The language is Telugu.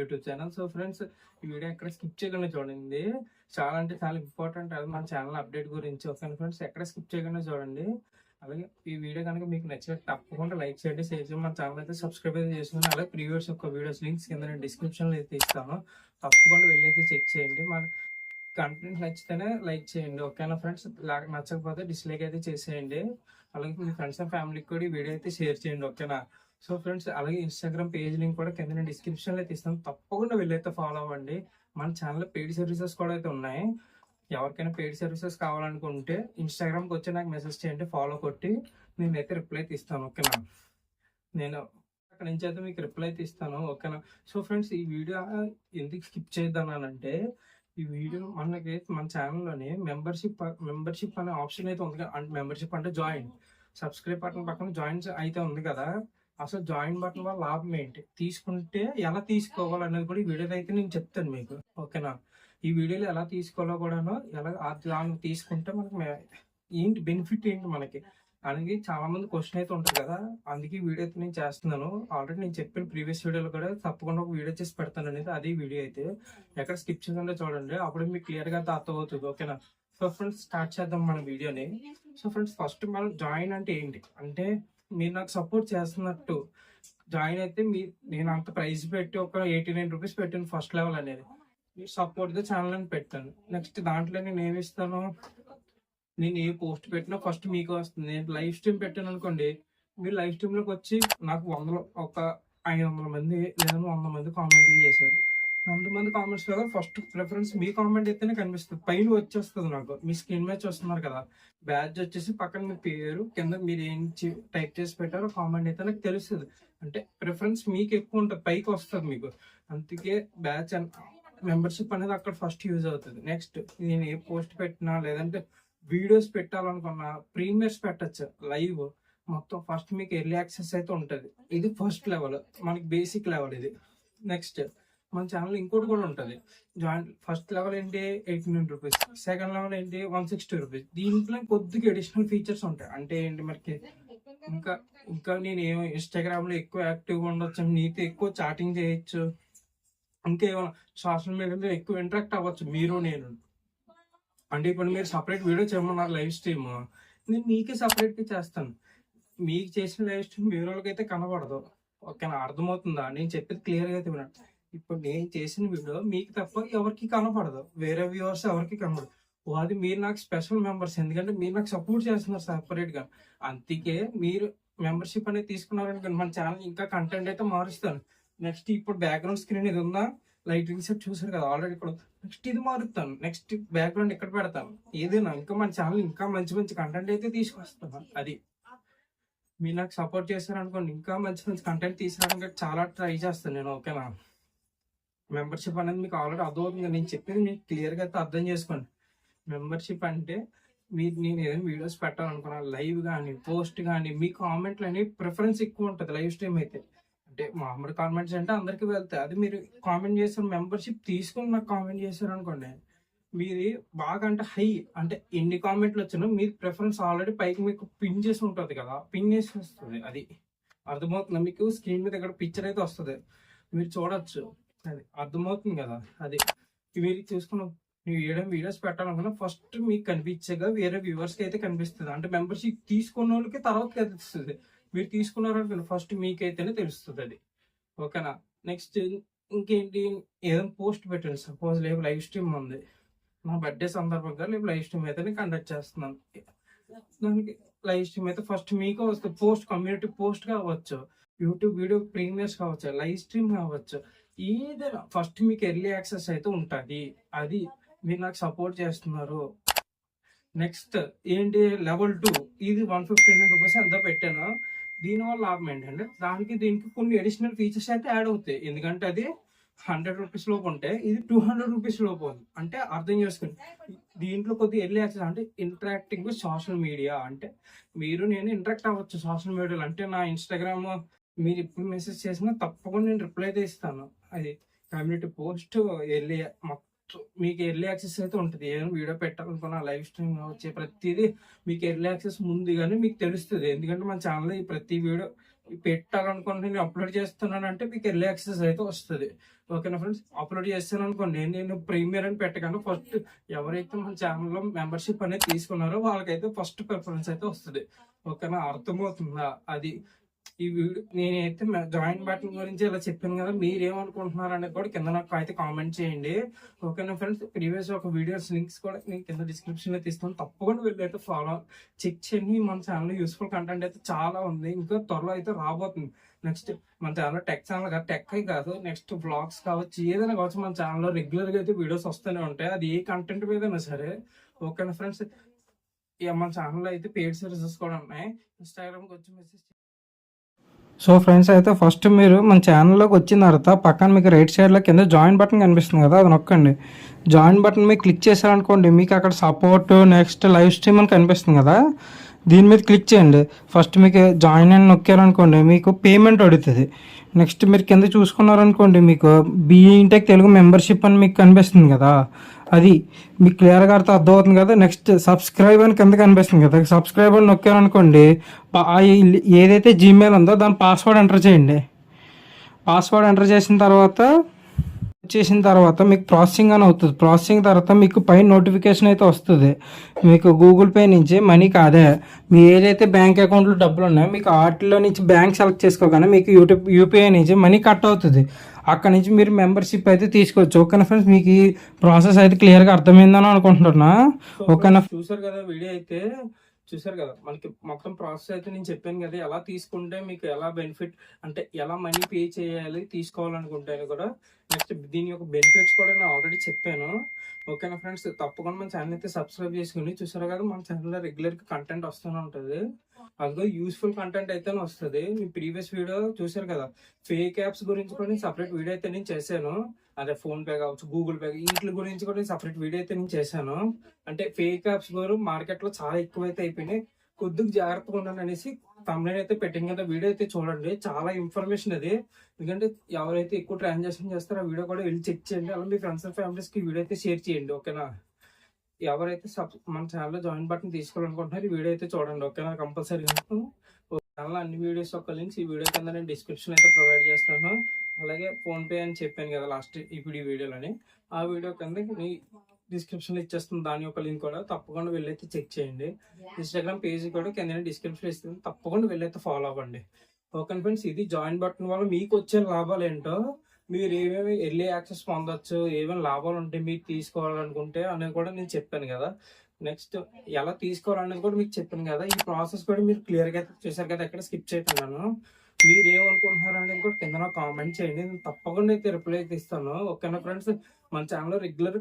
YouTube channel. సో ఫ్రెండ్స్, ఈ వీడియో ఎక్కడ స్కిప్ చేయకుండా చూడండి. చాలా అంటే చాలా ఇంపార్టెంట్ అది మన ఛానల్ అప్డేట్ గురించి. ఓకే ఫ్రెండ్స్, ఎక్కడ స్కిప్ చేయకుండా చూడండి. అలాగే ఈ వీడియో కనుక మీకు నచ్చితే తప్పకుండా లైక్ చేయండి, షేర్ చేయండి. మన ఛానల్ అయితే సబ్స్క్రైబ్ అయితే చేసుకోండి. అలాగే ప్రీవియస్ యొక్క వీడియోస్ లింక్స్ కింద నేను డిస్క్రిప్షన్లో అయితే ఇస్తాను. తప్పకుండా వెళ్ళి అయితే చెక్ చేయండి. మన కంటెంట్ నచ్చితేనే లైక్ చేయండి. ఓకేనా ఫ్రెండ్స్, నచ్చకపోతే డిస్లైక్ అయితే చేసేయండి. అలాగే మీ ఫ్రెండ్స్ అండ్ ఫ్యామిలీకి కూడా ఈ వీడియో అయితే షేర్ చేయండి. ఓకేనా. సో ఫ్రెండ్స్, అలాగే ఇన్స్టాగ్రామ్ పేజ్ లింక్ కూడా కింద నేను డిస్క్రిప్షన్లో అయితే ఇస్తాను. తప్పకుండా వెళ్ళైతే ఫాలో అవ్వండి. మన ఛానల్లో పెయిడ్ సర్వీసెస్ కూడా అయితే ఉన్నాయి. ఎవరికైనా పెయిడ్ సర్వీసెస్ కావాలనుకుంటే ఇన్స్టాగ్రామ్కి వచ్చి నాకు మెసేజ్ చేయండి, ఫాలో కొట్టి నేనైతే రిప్లై అయితే ఇస్తాను. ఓకేనా. నేను అక్కడ నుంచి అయితే మీకు రిప్లై అయితే ఇస్తాను. ఓకేనా. సో ఫ్రెండ్స్, ఈ వీడియో ఎందుకు స్కిప్ చేద్దానంటే, ఈ వీడియో మన ఛానల్లోని మెంబర్షిప్ అనే ఆప్షన్ అయితే ఉంది కదా. అంటే మెంబర్షిప్ అంటే జాయిన్, సబ్స్క్రైబ్ బటన్ పక్కన జాయిన్స్ అయితే ఉంది కదా. అసలు జాయిన్ బటన్ వల్ల లాభం ఏంటి, తీసుకుంటే ఎలా తీసుకోవాలనేది కూడా ఈ వీడియోలో అయితే నేను చెప్తాను మీకు. ఓకేనా. ఈ వీడియోలో ఎలా తీసుకోవాలో కూడాను, ఎలా దాన్ని తీసుకుంటే మనకి ఏంటి బెనిఫిట్ ఏంటి మనకి అనేది చాలా మంది క్వశ్చన్ అయితే ఉంటుంది కదా. అందుకే ఈ వీడియో అయితే నేను చేస్తున్నాను. ఆల్రెడీ నేను చెప్పిన ప్రీవియస్ వీడియోలో కూడా తప్పకుండా ఒక వీడియో చేసి పెడతాను అనేది. అదే వీడియో అయితే ఎక్కడ స్కిప్ చేయకుండా చూడండి, అప్పుడు మీకు క్లియర్ గా అర్థమవుతుంది. ఓకేనా. సో ఫ్రెండ్స్, స్టార్ట్ చేద్దాం మన వీడియోని. సో ఫ్రెండ్స్, ఫస్ట్ మనం జాయిన్ అంటే ఏంటి అంటే, మీరు నాకు సపోర్ట్ చేస్తున్నట్టు జాయిన్ అయితే నేను అంత ప్రైస్ పెట్టి ఒక 89 రూపీస్ పెట్టాను ఫస్ట్ లెవెల్ అనేది. మీరు సపోర్ట్ ద ఛానల్ అని పెట్టాను. నెక్స్ట్ దాంట్లో నేను ఏమి ఇస్తాను, నేను ఏ పోస్ట్ పెట్టినా ఫస్ట్ మీకు వస్తుంది. నేను లైవ్ స్ట్రీమ్ పెట్టాను అనుకోండి, మీరు లైవ్ స్ట్రీమ్ లోకి వచ్చి నాకు ఒక 500 మంది లేదా 100 మంది కామెంట్లు చేశారు. 100 మంది కామెంట్స్ కదా, ఫస్ట్ ప్రిఫరెన్స్ మీ కామెంట్ అయితేనే కనిపిస్తుంది. పైన వచ్చేస్తుంది నాకు, మీ స్క్రీన్ మీద చూస్తున్నారు కదా, బ్యాడ్జ్ వచ్చేసి పక్కన మీ పేరు కింద మీరు ఏం టైప్ చేసి పెట్టారో కామెంట్ అయితే నాకు తెలుస్తుంది. అంటే ప్రిఫరెన్స్ మీకు ఎక్కువ ఉంటుంది, పైకి వస్తుంది మీకు. అందుకే బ్యాచ్ మెంబర్షిప్ అనేది అక్కడ ఫస్ట్ యూజ్ అవుతుంది. నెక్స్ట్, నేను ఏ పోస్ట్ పెట్టినా లేదంటే వీడియోస్ పెట్టాలనుకున్నా ప్రీమియర్స్ పెట్టచ్చు, లైవ్ మొత్తం ఫస్ట్ మీకు ఎర్లీ యాక్సెస్ అయితే ఉంటుంది. ఇది ఫస్ట్ లెవెల్, మనకి బేసిక్ లెవెల్ ఇది. నెక్స్ట్, మన ఛానల్ ఇంకోటి కూడా ఉంటుంది. ఫస్ట్ లెవెల్ ఏంటి 89 రూపీస్, సెకండ్ లెవెల్ ఏంటి 160 రూపీస్. దీంట్లో కొద్దిగా అడిషనల్ ఫీచర్స్ ఉంటాయి. అంటే ఏంటి మనకి ఇంకా నేను ఇన్స్టాగ్రామ్ లో ఎక్కువ యాక్టివ్గా ఉండొచ్చు, నీతో ఎక్కువ చాటింగ్ చేయొచ్చు, ఇంకా ఏమైనా సోషల్ మీడియాలో ఎక్కువ ఇంటరాక్ట్ అవ్వచ్చు మీరు నేను. అంటే ఇప్పుడు మీరు సపరేట్ వీడియో చేయమన్నారు లైవ్ స్ట్రీమ్, నేను మీకే సపరేట్గా చేస్తాను. మీకు చేసిన లైవ్ స్ట్రీమ్ వేరే వాళ్ళకైతే కనబడదు. ఓకేనా, అర్థమవుతుందా నేను చెప్పేది క్లియర్గా అయితే వినండి. ఇప్పుడు నేను చేసిన వీడియో మీకు తప్ప ఎవరికి కనపడదు, వేరే వ్యూవర్స్ ఎవరికి కనపడదు. అది మీరు నాకు స్పెషల్ మెంబర్స్, ఎందుకంటే మీరు నాకు సపోర్ట్ చేస్తున్నారు సపరేట్గా. అందుకే మీరు మెంబర్షిప్ అనేది తీసుకున్నారనుకోండి, మన ఛానల్ ఇంకా కంటెంట్ అయితే మారుస్తాను. నెక్స్ట్, ఇప్పుడు బ్యాక్గ్రౌండ్ స్క్రీన్ ఇది ఉందా, లైటింగ్ సెట్ చూసారు కదా ఆల్రెడీ. ఇప్పుడు నెక్స్ట్ ఇది మారుతాను, నెక్స్ట్ బ్యాక్గ్రౌండ్ ఇక్కడ పెడతాను. ఏదైనా ఇంకా మన ఛానల్ ఇంకా మంచి కంటెంట్ అయితే తీసుకొస్తాను. అది మీరు నాకు సపోర్ట్ చేశారనుకోండి, ఇంకా మంచి కంటెంట్ తీసుకురావడానికి చాలా ట్రై చేస్తాను నేను. ఓకేనా. మెంబర్షిప్ అనేది మీకు ఆల్రెడీ అర్థమవుతుంది, నేను చెప్పేది మీకు క్లియర్గా అయితే అర్థం చేసుకోండి. మెంబర్షిప్ అంటే నేను ఏదైనా వీడియోస్ పెట్టాలనుకున్నా, లైవ్ కానీ పోస్ట్ కానీ, మీ కామెంట్లు అనేవి ప్రిఫరెన్స్ ఎక్కువ ఉంటుంది లైవ్ స్ట్రీమ్ అయితే. అంటే మామూలు కామెంట్స్ అంటే అందరికి వెళ్తాయి, అది మీరు కామెంట్ చేశారు, మెంబర్షిప్ తీసుకుని నాకు కామెంట్ చేశారు అనుకోండి, మీది బాగా అంటే హై, అంటే ఎన్ని కామెంట్లు వచ్చినా మీరు ప్రిఫరెన్స్ ఆల్రెడీ పైకి మీకు పిన్ చేసి ఉంటుంది కదా, పిన్ చేసి వస్తుంది. అది అర్థమవుతుంది మీకు, స్క్రీన్ మీద ఇక్కడ పిక్చర్ అయితే వస్తుంది, మీరు చూడొచ్చు. అది అర్థమవుతుంది కదా. అది మీరు చూసుకున్న వీడియోస్ పెట్టాలనుకున్నా ఫస్ట్ మీకు కనిపించగా వేరే వ్యూవర్స్కి అయితే కనిపిస్తుంది. అంటే మెంబర్షిప్ తీసుకున్న వాళ్ళకి తర్వాత కనిపిస్తుంది, మీరు తీసుకున్నారనుకోండి ఫస్ట్ మీకైతేనే తెలుస్తుంది అది. ఓకేనా. నెక్స్ట్ ఇంకేంటి, ఏదైనా పోస్ట్ పెట్టండి. సపోజ్ రేపు లైవ్ స్ట్రీమ్ ఉంది, నా బర్త్డే సందర్భంగా రేపు లైవ్ స్ట్రీమ్ అయితే కండక్ట్ చేస్తున్నాను. దానికి లైవ్ స్ట్రీమ్ అయితే ఫస్ట్ మీకు వస్తుంది. పోస్ట్ కమ్యూనిటీ పోస్ట్ కావచ్చు, యూట్యూబ్ వీడియో ప్రీమియర్స్ కావచ్చు, లైవ్ స్ట్రీమ్ కావచ్చు, ఏదైనా ఫస్ట్ మీకు ఎర్లీ యాక్సెస్ అయితే ఉంటుంది. అది మీరు నాకు సపోర్ట్ చేస్తున్నారు. నెక్స్ట్ ఏంటి, లెవెల్ 2 ఇది 159 రూపీస్ ఎంత పెట్టాను. దీనివల్ల లాభం ఏంటంటే, దీనికి కొన్ని అడిషనల్ ఫీచర్స్ అయితే యాడ్ అవుతాయి. ఎందుకంటే అది 100 రూపీస్ లోపు ఉంటే ఇది 200 రూపీస్ లోపు ఉంది. అంటే అర్థం చేసుకుని దీంట్లో కొద్దిగా ఎర్లీ యాక్సెస్ అంటే ఇంటరాక్టింగ్ విత్ సోషల్ మీడియా. అంటే మీరు నేను ఇంటరాక్ట్ అవ్వచ్చు సోషల్ మీడియాలో. అంటే నా ఇన్స్టాగ్రామ్ మీరు ఇప్పుడు మెసేజ్ చేసినా తప్పకుండా నేను రిప్లై అయితే ఇస్తాను. అది కమ్యూనిటీ పోస్ట్ ఎర్లీ మొత్తం మీకు ఎర్లీ యాక్సెస్ అయితే ఉంటుంది. ఏదైనా వీడియో పెట్టాలనుకున్న లైవ్ స్ట్రీమ్ వచ్చే ప్రతిదీ మీకు ఎర్లీ యాక్సెస్ ముందుగానే మీకు తెలుస్తుంది. ఎందుకంటే మన ఛానల్లో ఈ ప్రతి వీడియో పెట్టాలనుకుంటే నేను అప్లోడ్ చేస్తున్నాను అంటే మీకు ఎర్లీ యాక్సెస్ అయితే వస్తుంది. ఓకేనా ఫ్రెండ్స్, అప్లోడ్ చేస్తాను అనుకోండి, నేను ప్రీమియర్ అని పెట్టగానే ఫస్ట్ ఎవరైతే మన ఛానల్లో మెంబర్షిప్ అనేది తీసుకున్నారో వాళ్ళకైతే ఫస్ట్ ప్రిఫరెన్స్ అయితే వస్తుంది. ఓకేనా, అర్థమవుతుందా? అది ఈ వీడియో నేనైతే జాయిన్ బటన్ గురించి ఇలా చెప్పాను కదా, మీరు ఏమనుకుంటున్నారు అనేది కూడా కింద నాకు అయితే కామెంట్ చేయండి. ఓకేనా ఫ్రెండ్స్, ప్రీవియస్ ఒక వీడియోస్ లింక్స్ కూడా నేను కింద డిస్క్రిప్షన్ లో తీస్తాను, తప్పకుండా వెళ్ళైతే ఫాలో చెక్ చేయండి. మన ఛానల్ యూస్ఫుల్ కంటెంట్ అయితే చాలా ఉంది, ఇంకా త్వరలో అయితే రాబోతుంది. నెక్స్ట్ మన ఛానల్ టెక్ ఛానల్ కాదు, టెక్ అయి కాదు, నెక్స్ట్ బ్లాగ్స్ కావచ్చు, ఏదైనా కావచ్చు, మన ఛానల్లో రెగ్యులర్ గా అయితే వీడియోస్ వస్తూనే ఉంటాయి, అది ఏ కంటెంట్ మీదైనా సరే. ఓకేనా ఫ్రెండ్స్, మన ఛానల్లో అయితే పెయిడ్ సర్వీసెస్ కూడా ఉన్నాయి, ఇన్స్టాగ్రామ్కి వచ్చి మెసేజ్. సో ఫ్రెండ్స్, అయితే ఫస్ట్ మీరు మన ఛానల్లోకి వచ్చిన తర్వాత పక్కన మీకు రైట్ సైడ్లో కింద జాయిన్ బటన్ కనిపిస్తుంది కదా, అది నొక్కండి. జాయిన్ బటన్ మీకు క్లిక్ చేశారనుకోండి, మీకు అక్కడ సపోర్ట్ నెక్స్ట్ లైవ్ స్ట్రీమ్ అని కనిపిస్తుంది కదా, దీని మీద క్లిక్ చేయండి. ఫస్ట్ మీకు జాయిన్ అని నొక్కారనుకోండి, మీకు పేమెంట్ అడుగుతుంది. నెక్స్ట్ మీరు కింద చూసుకున్నారనుకోండి, మీకు బీఈ ఇంటెక్ తెలుగు మెంబర్షిప్ అని మీకు కనిపిస్తుంది కదా, అది మీకు క్లియర్గా అర్థమవుతుంది కదా. నెక్స్ట్ సబ్స్క్రైబ్ అని కింద కనిపిస్తుంది కదా, సబ్స్క్రైబ్ అని నొక్కారనుకోండి, ఏదైతే జీమెయిల్ ఉందో దాని పాస్వర్డ్ ఎంటర్ చేయండి. పాస్వర్డ్ ఎంటర్ చేసిన తర్వాత మీకు ప్రాసెసింగ్ అని అవుతుంది. ప్రాసెసింగ్ తర్వాత మీకు పైన నోటిఫికేషన్ అయితే వస్తుంది, మీకు గూగుల్ పే నుంచి మనీ కాదే, మీ ఏదైతే బ్యాంక్ అకౌంట్లో డబ్బులు ఉన్నాయో మీకు వాటిలో నుంచి బ్యాంక్ సెలెక్ట్ చేసుకోగానే మీకు యూపీఐ నుంచి మనీ కట్ అవుతుంది. అక్కడ నుంచి మీరు మెంబర్షిప్ అయితే తీసుకోవచ్చు. ఓకేనా ఫ్రెండ్స్, మీకు ఈ ప్రాసెస్ అయితే క్లియర్గా అర్థమైందని అనుకుంటున్నా. ఓకేనా, చూసారు కదా వీడియో అయితే, చూసారు కదా మనకి మొత్తం ప్రాసెస్ అయితే నేను చెప్పాను కదా, ఎలా తీసుకుంటే మీకు ఎలా బెనిఫిట్, అంటే ఎలా మనీ పే చేయాలి తీసుకోవాలనుకుంటే కూడా. నెక్స్ట్ దీని యొక్క బెనిఫిట్స్ కూడా నేను ఆల్రెడీ చెప్పాను. ఓకేనా ఫ్రెండ్స్, తప్పకుండా మన ఛానల్ అయితే సబ్స్క్రైబ్ చేసుకుని, చూసారు కదా మన ఛానల్లో రెగ్యులర్ కంటెంట్ వస్తూనే ఉంటుంది, అందులో యూస్ఫుల్ కంటెంట్ అయితే వస్తుంది. మీ ప్రీవియస్ వీడియో చూసారు కదా, ఫేక్ యాప్స్ గురించి కూడా సపరేట్ వీడియో అయితే నేను చేశాను. అదే ఫోన్ పే కావచ్చు, గూగుల్ పే, వీటి గురించి కూడా సపరేట్ వీడియో అయితే నేను చేశాను. అంటే ఫేక్ యాప్స్ కూడా మార్కెట్ లో చాలా ఎక్కువైతే అయిపోయినాయి, కొద్దిగా జాగ్రత్తగా ఉండాలి అనేసి తమ్ముడు అయితే పెట్టింది కదా, వీడియో అయితే చూడండి, చాలా ఇన్ఫర్మేషన్ అది. ఎందుకంటే ఎవరైతే ఎక్కువ ట్రాన్సాక్షన్ చేస్తారో ఆ వీడియో కూడా వెళ్ళి చెక్ చేయండి, అలా మీ ఫ్రెండ్స్ అండ్ ఫ్యామిలీస్ కి వీడియో అయితే షేర్ చేయండి. ఓకేనా, ఎవరైతే మన ఛానల్లో జాయిన్ బటన్ తీసుకోవాలనుకుంటున్నారో ఈ వీడియో అయితే చూడండి. ఓకేనా, కంపల్సరీ ఛానల్ అన్ని వీడియోస్ యొక్క లింక్స్ ఈ వీడియో కింద నేను డిస్క్రిప్షన్ అయితే ప్రొవైడ్ చేస్తాను. అలాగే ఫోన్ పే అని చెప్పాను కదా లాస్ట్ ఇప్పుడు ఈ వీడియోలోని, ఆ వీడియో కింద మీ డిస్క్రిప్షన్ ఇచ్చేస్తుంది, దాని యొక్క లింక్ కూడా తప్పకుండా వెళ్ళైతే చెక్ చేయండి. ఇన్స్టాగ్రామ్ పేజ్ కూడా కింద డిస్క్రిప్షన్ ఇస్తుంది, తప్పకుండా వెళ్ళైతే ఫాలో అవ్వండి. ఓకే ఫ్రెండ్స్, ఇది జాయిన్ బటన్ వల్ల మీకు వచ్చే లాభాలు ఏంటో, మీరు ఏమేమి ఎర్లీ యాక్సెస్ పొందొచ్చు, ఏమేమి లాభాలు ఉంటాయి మీరు తీసుకోవాలనుకుంటే అనేది కూడా నేను చెప్పాను కదా. నెక్స్ట్ ఎలా తీసుకోవాలనేది కూడా మీకు చెప్పాను కదా, ఈ ప్రాసెస్ కూడా మీరు క్లియర్గా అయితే చూసారు కదా, ఎక్కడ స్కిప్ చేయకున్నాను. మీరు ఏమనుకుంటున్నారు అనేది కూడా కింద కామెంట్ చేయండి, నేను తప్పకుండా అయితే రిప్లై అయితే ఇస్తాను. ఓకేనా ఫ్రెండ్స్, మన ఛానల్ రెగ్యులర్